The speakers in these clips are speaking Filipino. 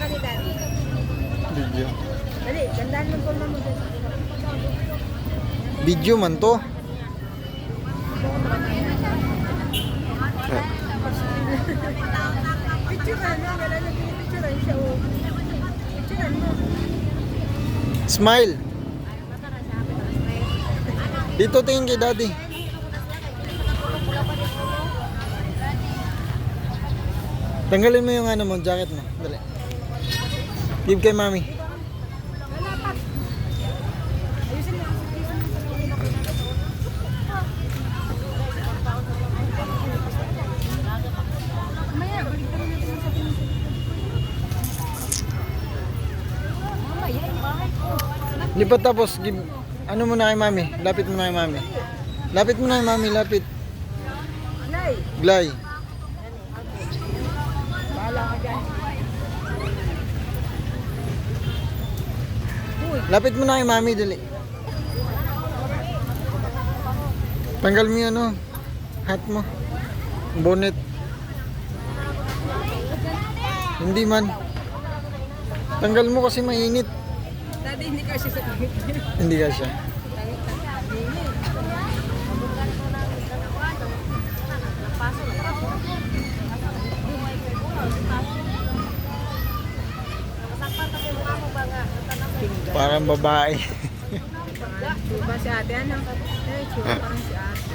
ka ni Daddy. Video. Dali, gandaan mo po mo dyan. Video man to. Picturean mo, wala na pinipicturean siya. Picturean mo. Smile. Dito tingin kay Daddy. Tanggalin mo yung ano mo, jacket mo. Dali. Give kay Mami. Ayusin mo. Mamaya, balik ka natin sa mamaya, yung bahay ko. Hindi pa tapos. Give, ano mo na kay Mami? Lapit mo na kay Mami. Lapit mo na kay Mami, lapit. Nay, Glay. bahala ka dyan. Lapit mo na kay Mami, dali. Tanggal mo yung ano, hat mo. Bonnet. Hindi man. Tanggal mo kasi mainit. Daddy, hindi ka siya sa pangit. Hindi ka siya. Parang babae. Diba si ate, ano? Eh, tsura parang si ate.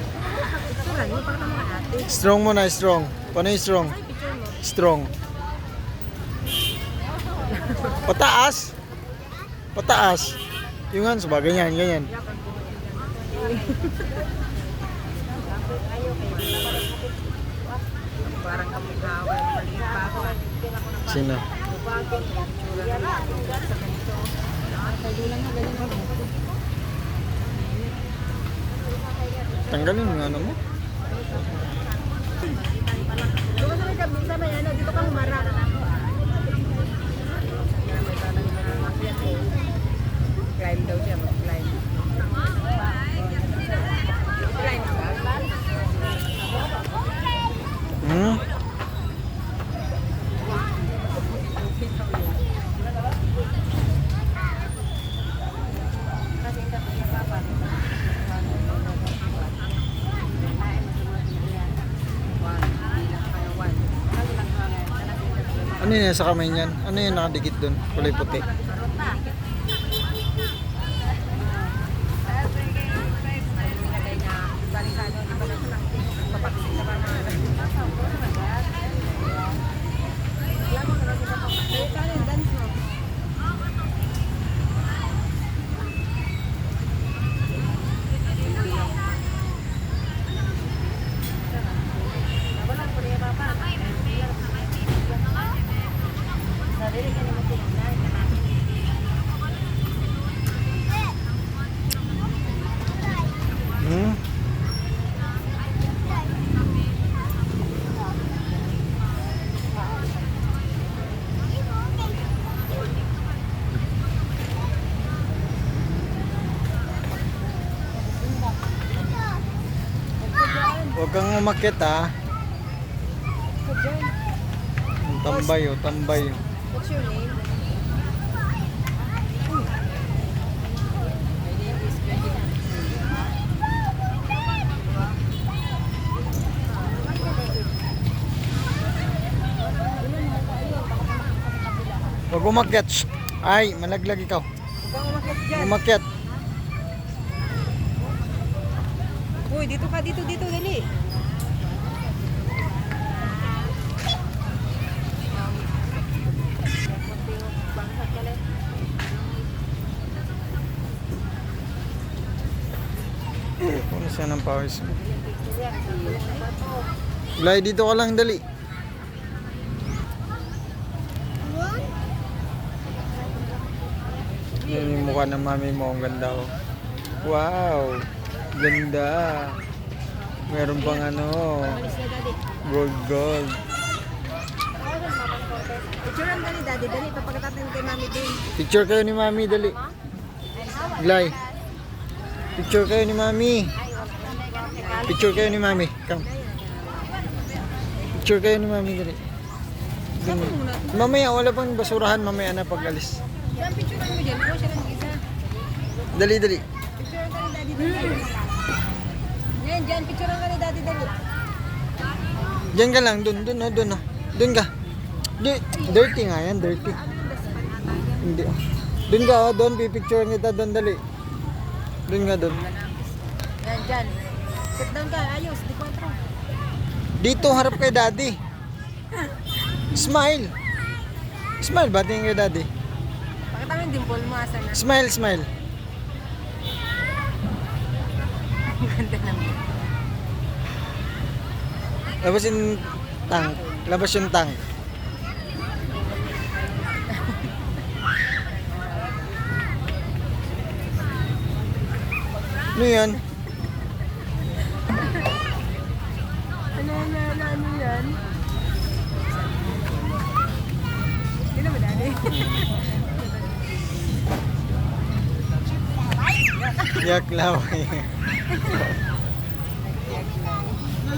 Tsura mo, parang mga ate. Strong mo na, strong. Paano yung strong? Ay, picture mo. Strong. Pataas. Pataas. Yung hands ba? Ganyan, ganyan. Parang kamukhawa. Maliit pa ako. Sino? Tanggalin mo yung ano mo. Doon sa may kabing sa may ano, dito ka humarap. Climb daw siya, mag-climb. Climb ba? Hmm? Ano yun sa kamay niyan? Ano yun nakadikit dun? Kulay puti. Hmm? Huwag kang umakit ha. Tambay oh, tambay oh. What's your name? My name is Ferdinand. Huwag umakit. Shh. Ay, malaglag ikaw. Huwag kang umakit dyan. Umakit. Uy, dito ka, dito, dali. Ano siya ng pawis mo? Glay, dito ka lang, dali. Yan yung mukha ng mami mo, ang ganda oh. Wow, ganda. Meron pang ano, gold gold. Picture ang dali, Daddy. Dali, papagkatatin kay Mami din. Picture kayo ni mami, dali. Glay. Picture kayo ni mami. Picture kayo ni mami. Come. Picture kayo ni mami, dali. Dun. Mamaya, wala pang basurahan mamaya na pag alis. Saan picturean mo dyan? Ako siya lang isa. Dali, dali. Picturean ka ni Daddy Dali. Yan, dyan. Picturean ka ni Daddy Dali. Diyan ka lang, dun, oh, dun, oh. Dun ka. Dirty nga yan, dirty. Hindi, oh. Dun ka, oh, dun, pipicturean kita, dun, dali. Dun ka, dun. Yan, dyan. Sit down ka. Ayos, di 4. Dito, harap kay daddy. Smile. Smile, batiin kay daddy. Pakita mo yung dimple mo, asan na. Smile, smile. Ganda naman. Labas yung tank. Labas yung tank. Ano yan? Ano yan? Hindi naman, Daddy. Yak laway.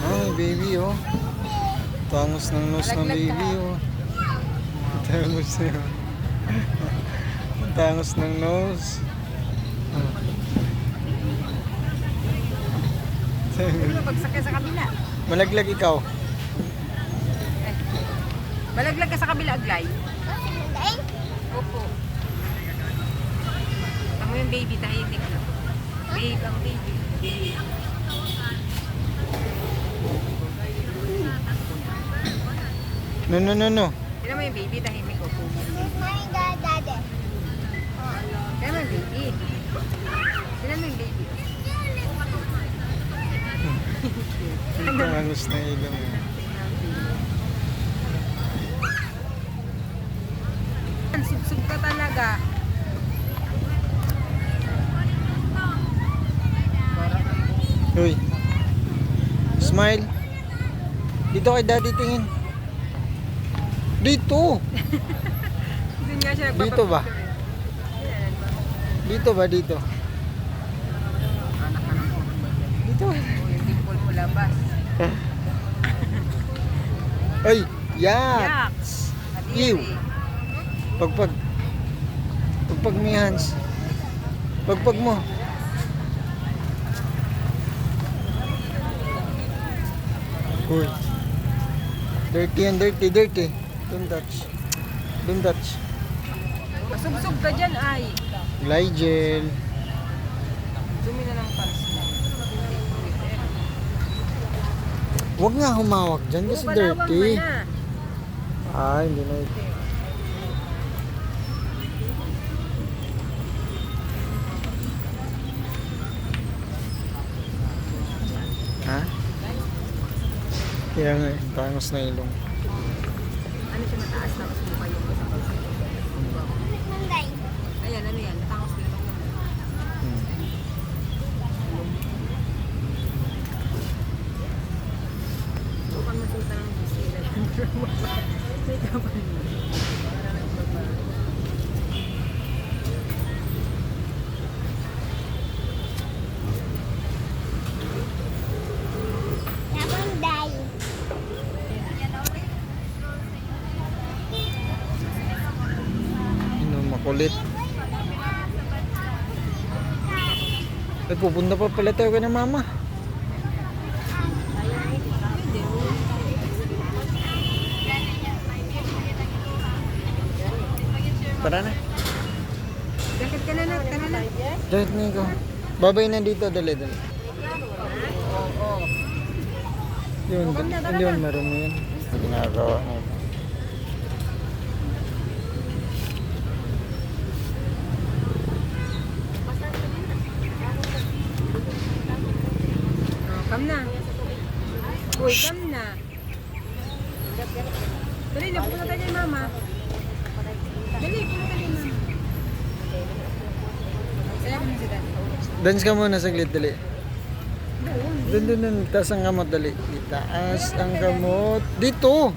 Ay, baby, oh. Tangos ng nose ng baby, oh. Tangos na yun. Tangos ng nose. Ano, bagsak ka sa kabila. Malaglag ikaw. Malaglag ka sa kabila, Aglay. Opo. Tama yung baby, tahimik lang. Babe, ang baby. No, no, no, no. Tignan mo yung baby, tahimik. Opo. Tignan mo yung baby. Tignan mo yung baby. Tangos na ilong. Sub-sub ka talaga. Uy. Smile. Dito kay daddy tingin. Dito. Hindi nga siya Dito ba? Dito ba? Dito. Dito. Oh, yung dimple mo labas. Ay, yak. Yaks! Ew. Pagpag. Pagpag mo yan. Pagpag mo. Uy. Dirty yan, dirty, dirty. Don't touch. Don't touch. Masubsob ka dyan, ay. Glygel. Dumi na ng pants mo. Huwag nga humawak dyan kasi dirty. Ah, hindi na ito. Ha? Kaya nga, tangos na ilong. Ano siya mataas na mas mukha yung ayan, ano yan? Natangos din lang naman. Hmm. Mukhang masuta ng bisila. May kapal mo. Parang nagbaba. Ano, makulit. Ay, pupunta pa pala tayo kay na mama. Tara na. Jacket ka na na, ka na na. Dahil na ikaw. Babay na dito, dali, dali. Oo. Yun, yun, marumi yun. Ginagawa mo. Come na. Uy, come na. Dali na, pumunta tayo kay mama. Dali, pumunta kay mama. Saya ko na si Dad. Dance ka muna saglit, dali. Doon, doon, doon. Taas ang kamot, dali. Itaas ang kamot. Dito!